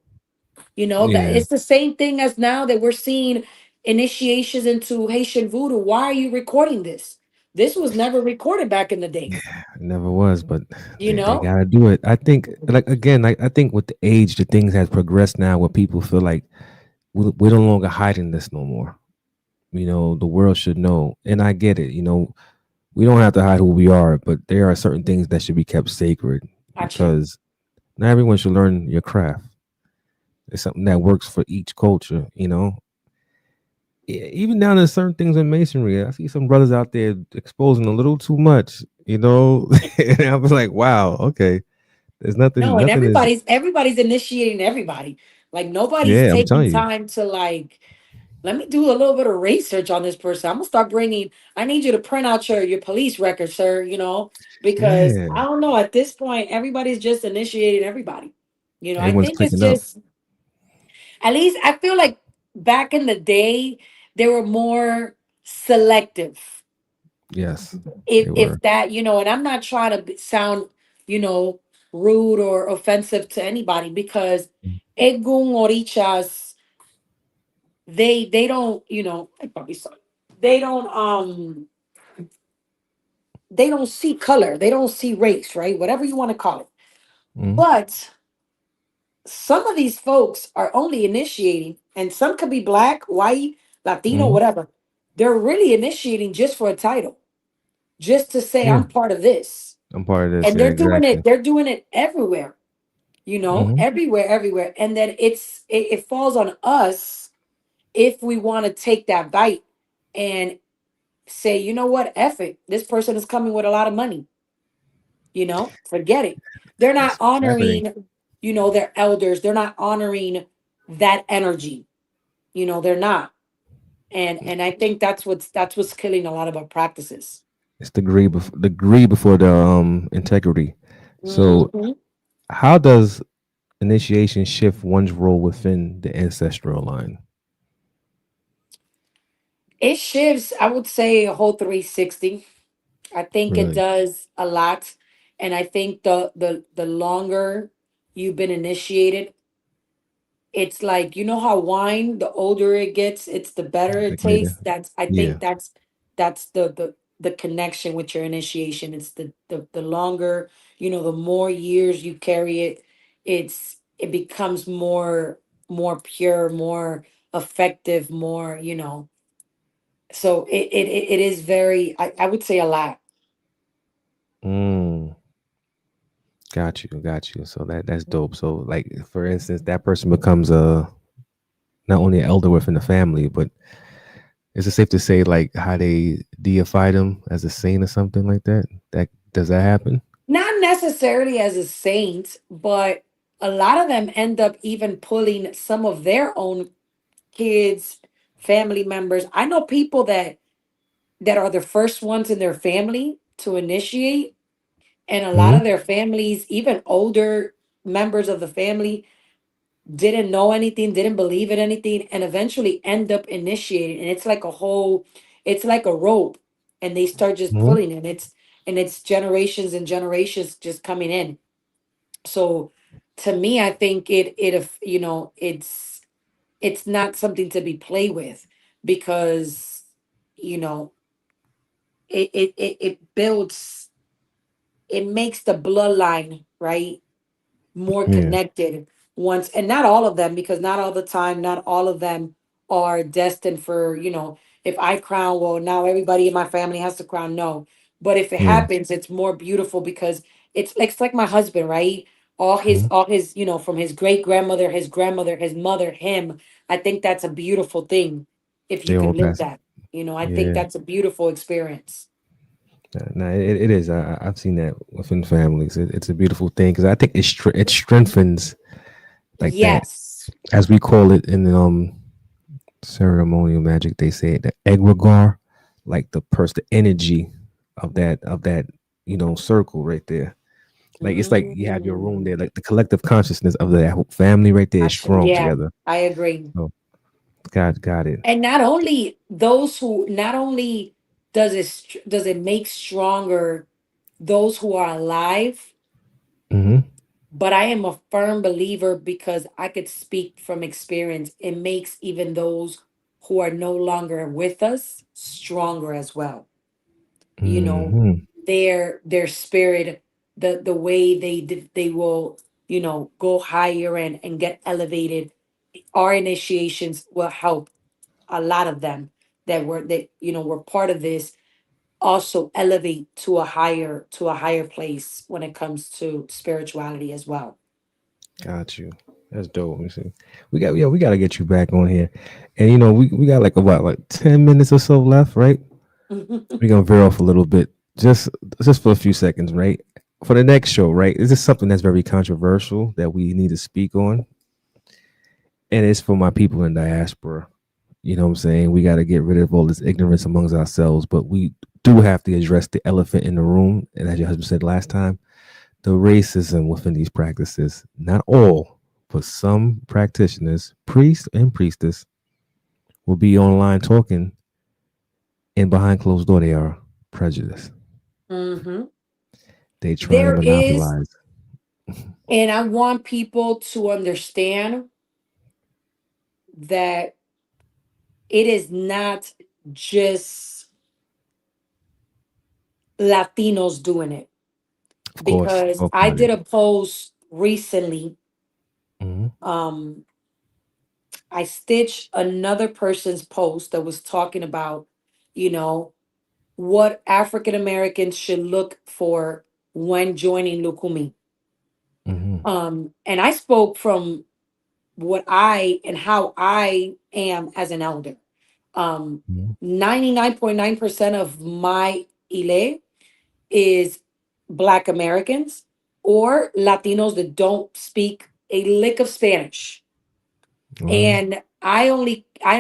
That Yeah. it's the same thing as now that we're seeing initiations into Haitian voodoo. Why are you recording this? This was never recorded back in the day. It never was, but You they know, gotta do it. I think, like again, like I think with the age, the things has progressed now where people feel like we're no longer hiding this no more. The world should know, and I get it. We don't have to hide who we are, but there are certain things that should be kept sacred gotcha. because not everyone should learn your craft. It's something that works for each culture. Even down to certain things in masonry. I see some brothers out there exposing a little too much. And I was like, wow, okay. There's nothing. No, and Nothing is. everybody's initiating everybody. Like nobody's Yeah, I'm taking telling you. time to like, let me do a little bit of research on this person. I'm gonna start bringing. I need you to print out your police record, sir. Because Yeah, I don't know. At this point, everybody's just initiating everybody. I everyone's think it's clicking up. just, at least I feel like back in the day they were more selective. Yes, if they were. if that, and I'm not trying to sound, you know rude or offensive to anybody, because egun Orichas, they don't, I probably saw it. They don't see color, they don't see race, right, whatever you want to call it. Mm-hmm. But some of these folks are only initiating, and some could be black, white, Latino, Mm-hmm. whatever. They're really initiating just for a title, just to say Yeah, I'm part of this. I'm part of this. And Yeah, exactly. they're doing it everywhere, Mm-hmm. everywhere. And then it falls on us, if we want to take that bite and say, you know what, F it. This person is coming with a lot of money, forget it. They're not It's happening. honoring, their elders. They're not honoring that energy. They're not. And I think that's what's killing a lot of our practices. It's the greed before the integrity. So, Mhm. how does initiation shift one's role within the ancestral line? It shifts, I would say, a whole 360. I think it Really? does a lot. And I think the longer you've been initiated, it's like, how wine, the older it gets, it's the better it The greater. tastes. That's I Yeah. think that's the connection with your initiation. It's the longer, the more years you carry it, it becomes more pure, more effective, more, so it is very, I would say, a lot. Mm, got you. So that's dope. So, like for instance, that person becomes a not only an elder within the family, but is it safe to say like how they deify them as a saint or something like that? That does that happen? Not necessarily as a saint, but a lot of them end up even pulling some of their own kids, family members. I know people that are the first ones in their family to initiate, and a lot Hmm. of their families, even older members of the family, didn't know anything, didn't believe in anything, and eventually end up initiating. And it's like a rope, and they start just Hmm. pulling, and it's generations and generations just coming in. So to me, I think it's not something to be played with, because you know it builds, it makes the bloodline, right, more Yeah. connected once. And not all of them, because not all the time, not all of them are destined for, if I crown, well, now everybody in my family has to crown. No. But if it Yeah. happens, it's more beautiful because it's like my husband, right? Mhm. All his, from his great grandmother, his grandmother, his mother, him. I think that's a beautiful thing if you They could all live pass. that. I think Yeah. that's a beautiful experience. No, it is. I've seen that within families. It's a beautiful thing because I think it strengthens like that, Yes. as we call it in ceremonial magic. They say it, the egregore, like the energy of that circle right there. Like it's like you have your room there, Mm. like the collective consciousness of that whole family right there is strong Yeah, together. I agree. So got it. And not only does it make stronger those who are alive, Hmm. but I am a firm believer because I could speak from experience. It makes even those who are no longer with us stronger as well. You know, Hmm. their spirit, the way they will, go higher and get elevated. Our initiations will help a lot of them were part of this also elevate to a higher place when it comes to spirituality as well. Got you. That's dope. Let me see. We got to get you back on here, and we got like about like 10 minutes or so left, right? We're gonna veer off a little bit, just for a few seconds, right? For the next show, right? This is something that's very controversial that we need to speak on, and it's for my people in diaspora. You know what I'm saying? We got to get rid of all this ignorance amongst ourselves, but we do have to address the elephant in the room. And as your husband said last time, the racism within these practices. Not all, but some practitioners, priests and priestess, will be online talking, and behind closed door, they are prejudiced. Hmm. They trying to There is, monopolize. and I want people to understand that it is not just Latinos doing it. Of course, Because talk I about did it. a post recently. Hmm. Um, I stitched another person's post that was talking about, you know, what African Americans should look for when joining Lukumi. Hmm. And I spoke from what I and how I am as an elder. Um, Hmm. 99.9% of my ile is Black Americans or Latinos that don't speak a lick of Spanish. Well, And I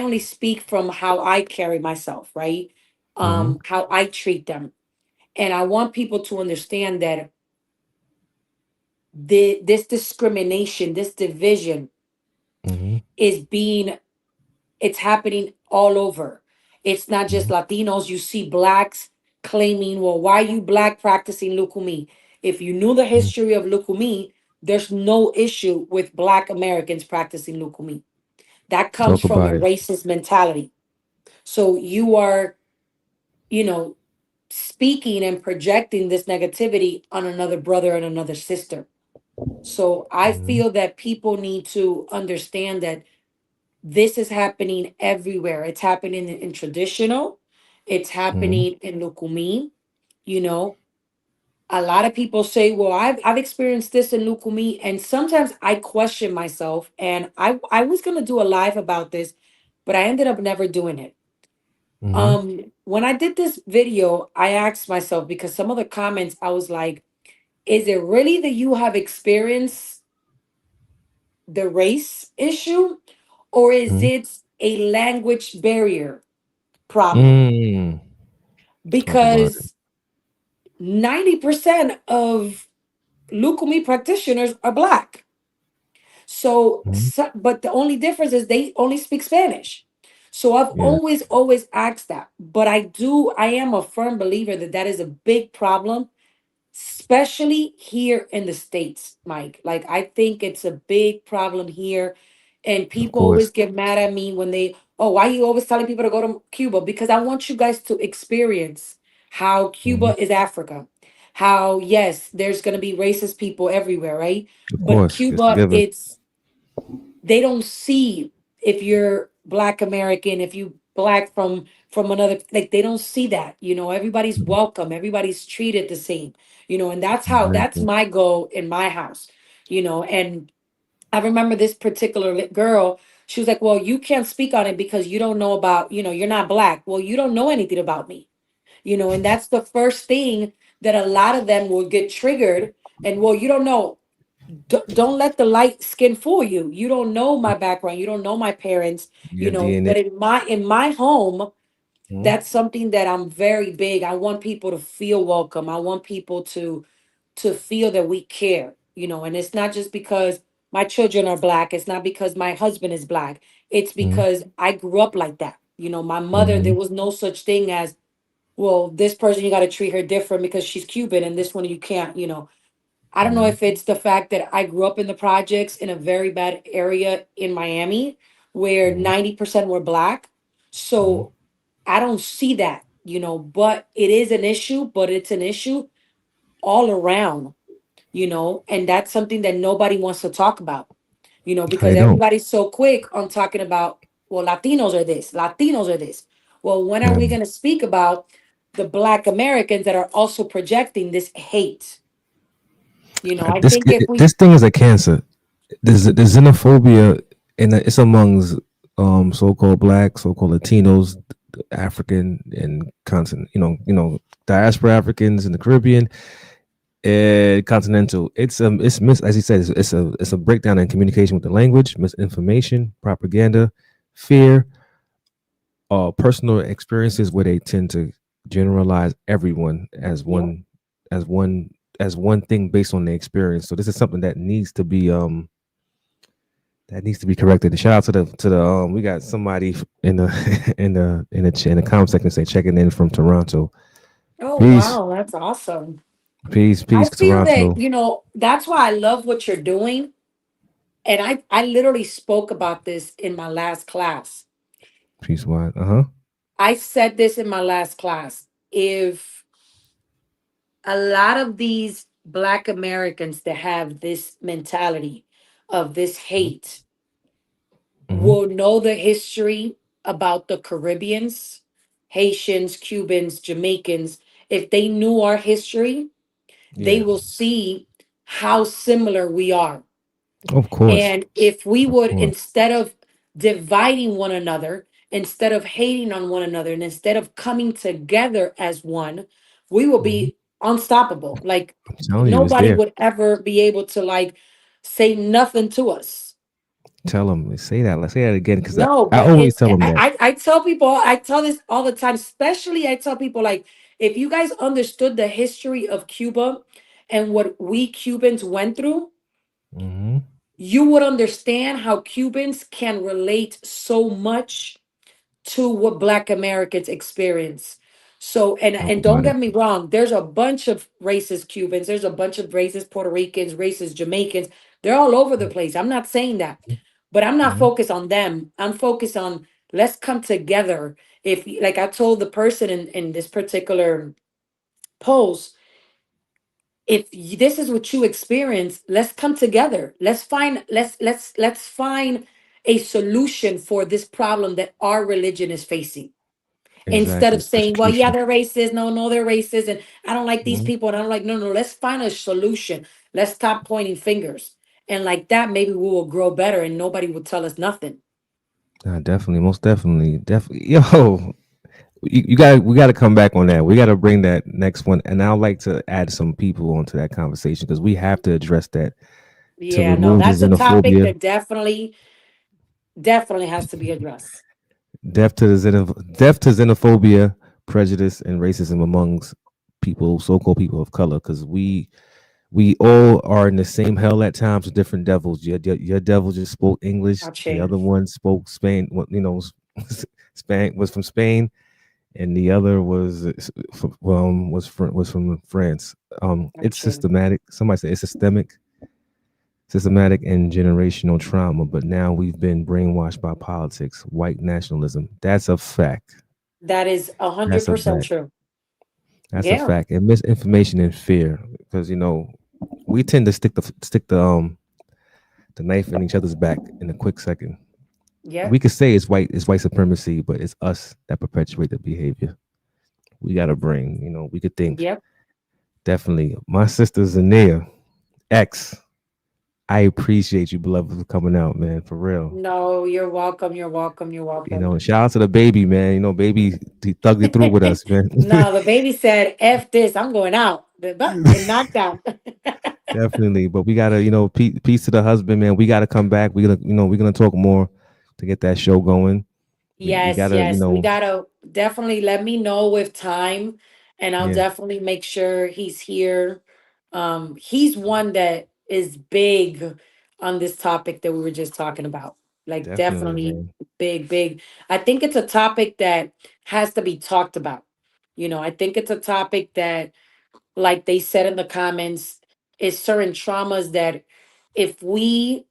only speak from how I carry myself, right? hmm. How I treat them. And I want people to understand that this discrimination, this division Hmm. is being it's happening all over. It's not just Hmm. Latinos. You see blacks claiming, well, why are you black practicing Lukumi? If you knew the history of Lukumi, there's no issue with black Americans practicing Lukumi. That comes Talk from a about it. racist mentality. So you are, you know, speaking and projecting this negativity on another brother and another sister. So I Hmm. feel that people need to understand that this is happening everywhere. It's happening in traditional, it's Hmm. happening in Lukumi. You know, a lot of people say, well, I've experienced this in Lukumi. And sometimes I question myself. And I was going to do a live about this, but I ended up never doing it. Hmm. When I did this video, I asked myself because some of the comments I was like, is it really that you have experienced the race issue, or is Hmm. it a language barrier problem? Mm. Talk about it. Because 90% of Lukumi practitioners are black. Hmm. But the only difference is they only speak Spanish. So I've Yeah, always asked that. But I am a firm believer that that is a big problem, especially here in the States, Mike. Like, I think it's a big problem here. And of people course. always get mad at me when oh, why are you always telling people to go to Cuba? Because I want you guys to experience how Hmm. Cuba is Africa. How, yes, there's going to be racist people everywhere, right? Of But course, it's Cuba, given. they don't see if you're Black American, if you black from another, like they don't see that, everybody's welcome, everybody's treated the same, and that's Exactly. my goal in my house, and I remember this particular girl. She was like, "Well, you can't speak on it because you don't know about, you're not black." Well, you don't know anything about me, and that's the first thing that a lot of them will get triggered. And well, you don't know. Don't let the light skin fool you. You don't know my background. You don't know my parents. Your DNA. But in my home, Mhm. that's something that I'm very big. I want people to feel welcome. I want people to feel that we care, and it's not just because my children are black, it's not because my husband is black, it's Mhm. because I grew up like that. My mother, there Mhm. was no such thing as, well, this person you got to treat her different because she's Cuban and this one you can't, I don't know Mhm. if it's the fact that I grew up in the projects in a very bad area in Miami where Mhm. 90% were black. Mhm. So I don't see that, but it is an issue, but it's an issue all around, and that's something that nobody wants to talk about, because I don't. everybody's so quick on talking about, well, Latinos are this, Latinos are this. Well, when are Yeah. we going to speak about the Black Americans that are also projecting this hate? I This think if we, this thing is a cancer. The xenophobia, and it's amongst so-called black, so-called Latinos, African, and continent. Diaspora Africans in the Caribbean and continental. It's as he said, it's a breakdown in communication with the language, misinformation, propaganda, fear, personal experiences where they tend to generalize everyone as yep. one as one as one thing based on their experience. So this is something that needs to be corrected. And shout out to the we got somebody in the in the comment section say checking in from Toronto. Oh, Peace, wow, that's awesome. peace, I peace, feel that, Toronto. that's why I love what you're doing. And I literally spoke about this in my last class. Peace, wide. Uh-huh. I said this in my last class. If a lot of these Black Americans that have this mentality of this hate Mm-hmm. will know the history about the Caribbeans, Haitians, Cubans, Jamaicans, if they knew our history, they Yeah, will see how similar we are. of course, And if we of would, course. instead of dividing one another, instead of hating on one another, and instead of coming together as one, we will Mhm. be unstoppable. Like I'm telling you, it's nobody there. would ever be able to like say nothing to us. Tell them, say that. Let's say that again, because I, No, I but always it's tell them that. I tell people, I tell this all the time, especially I tell people like, if you guys understood the history of Cuba and what we Cubans went through, Hmm. you would understand how Cubans can relate so much to what Black Americans experience. So, Talk and don't about it. get me wrong, there's a bunch of racist Cubans, there's a bunch of racist Puerto Ricans, racist Jamaicans. They're all over the place. I'm not saying that. But I'm not Hmm. focused on them. I'm focused on, let's come together. If like I told the person in this particular post, if this is what you experience, let's come together. Let's find a solution for this problem that our religion is facing, instead of Exactly. saying, well, yeah, Persecution. they're racist, no, they're racist, and I don't like these Hmm. people, and I don't like, no, let's find a solution. Let's stop pointing fingers, and like that maybe we will grow better and nobody will tell us nothing. Definitely, most definitely, definitely. Yo, we got to come back on that. We got to bring that next one, and I'd like to add some people onto that conversation because we have to address that to Yeah, no, remove the that's a topic xenophobia, that definitely has to be addressed. death to xenophobia, prejudice, and racism amongst people, so-called people of color, because we all are in the same hell at times with different devils. Your devil just spoke English. The Ache. other one spoke Spain. Spain was from Spain, and the other was from France. It's Ache. systematic. Somebody said it's systematic and generational trauma. But now we've been brainwashed by politics, white nationalism. That's a fact. That is a hundred That's a percent fact. true. That's a Yeah. fact. And misinformation and fear, because we tend to stick the knife in each other's back in a quick second. Yep. We could say it's white supremacy, but it's us that perpetuate the behavior. We gotta bring, we could think Yep. definitely. My sister Zania X. I appreciate you, beloved, for coming out, man, for real. No, you're welcome. You're welcome. You're welcome. Shout out to the baby, man. Baby, he thugged it through with us, man. No, the baby said, F this, I'm going out. And knocked out. Definitely, but we gotta, peace to the husband, man. We gotta come back. We're gonna talk more to get that show going. We Yes, gotta, yes. We gotta definitely let me know with time, and I'll yeah, definitely make sure he's here. He's one that is big on this topic that we were just talking about. Like definitely, definitely man. big, big. I think it's a topic that has to be talked about. I think it's a topic that, like they said in the comments, is certain traumas that if we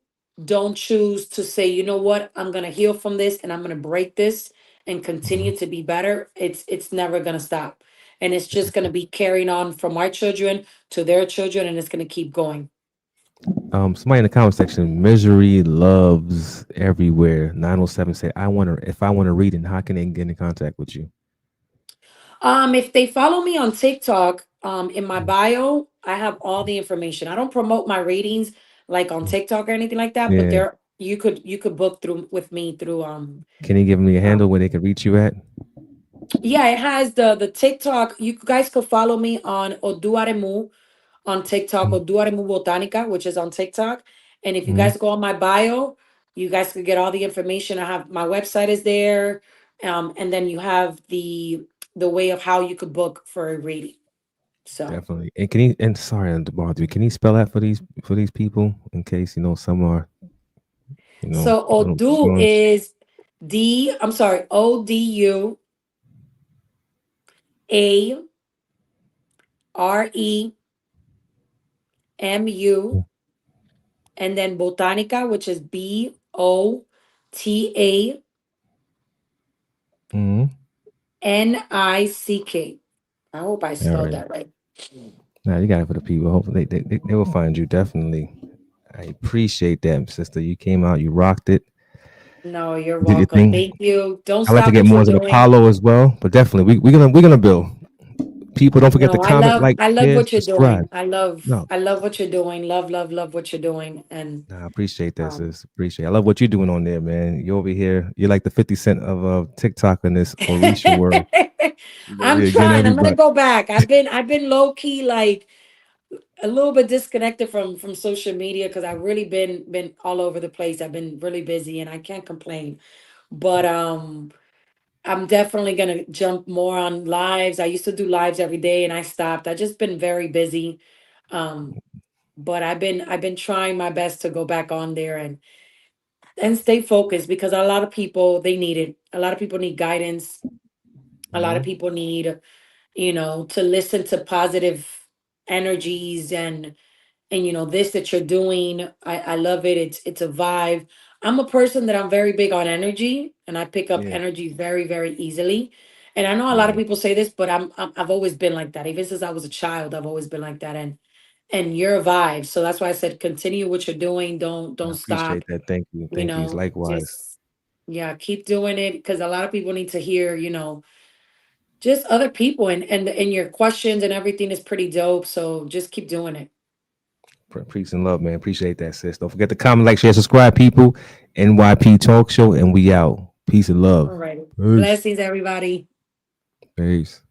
don't choose to say, you know what, I'm gonna heal from this and I'm gonna break this and Mhm. continue to be better, it's never gonna stop. And it's just gonna be carrying on from our children to their children, and it's gonna keep going. Somebody in the comment section, misery loves everywhere. 907 say, if I want to read it, how can they get in contact with you? If they follow me on TikTok, in my bio, I have all the information. I don't promote my readings like on TikTok or anything like that, but Yeah. there you could book through with me through Can you give me a um handle where they can reach you at? yeah, it has the TikTok. You guys could follow me on Oduaremu on TikTok, Oduaremu Botanica, which is on TikTok. And if you Mm-hmm. guys go on my bio, you guys could get all the information. I have my website is there. And then you have the way of how you could book for a reading. So Definitely. And can you? And sorry to bother you. Can you spell that for these people in case some are so a little Odu influenced? is I'm sorry, Oduaremu, and then Botanica, which is Mm-hmm. Botanick. I hope I All spelled right. that right. Now you got it for the people. Hopefully they will find you. Definitely. I appreciate that, sister. You came out. You rocked it. No, you're You did your welcome. thing. Thank you. Don't I like to stop get what more you're into the doing. Apollo as well, but definitely we're gonna build. People, don't forget to No, I comment, love like, I love share, what you're subscribe. doing. I love No, I love what you're doing. Love, love, love what you're doing. And nah, I appreciate that, um sis. Appreciate. I love what you're doing on there, man. You over here. You're like the 50 Cent of TikTok in this Orisha world. You over I'm here getting trying. I'm gonna everybody. go back. I've been low key, like a little bit disconnected from social media because I've really been all over the place. I've been really busy and I can't complain. But I'm definitely gonna jump more on lives. I used to do lives every day and I stopped. I just been very busy. Um, but I've been trying my best to go back on there and stay focused because a lot of people they need it. A lot of people need guidance. A lot of Mhm. people need, to listen to positive energies and this that you're doing. I love it. It's a vibe. I'm a person that I'm very big on energy and I pick up Yeah, energy very, very easily. And I know a lot of yeah. people say this, but I've always been like that. Even since I was a child, I've always been like that. And you're a vibe. So that's why I said continue what you're doing. Don't I stop. appreciate that. Thank you. Thank you. Likewise. Just yeah, keep doing it because a lot of people need to hear, just other people and your questions and everything is pretty dope. So just keep doing it. Peace and love, man. Appreciate that, sis. Don't forget to comment, like, share, subscribe, people. NYP Talk Show, and we out. Peace and love. All right. Peace. Blessings, everybody. Peace.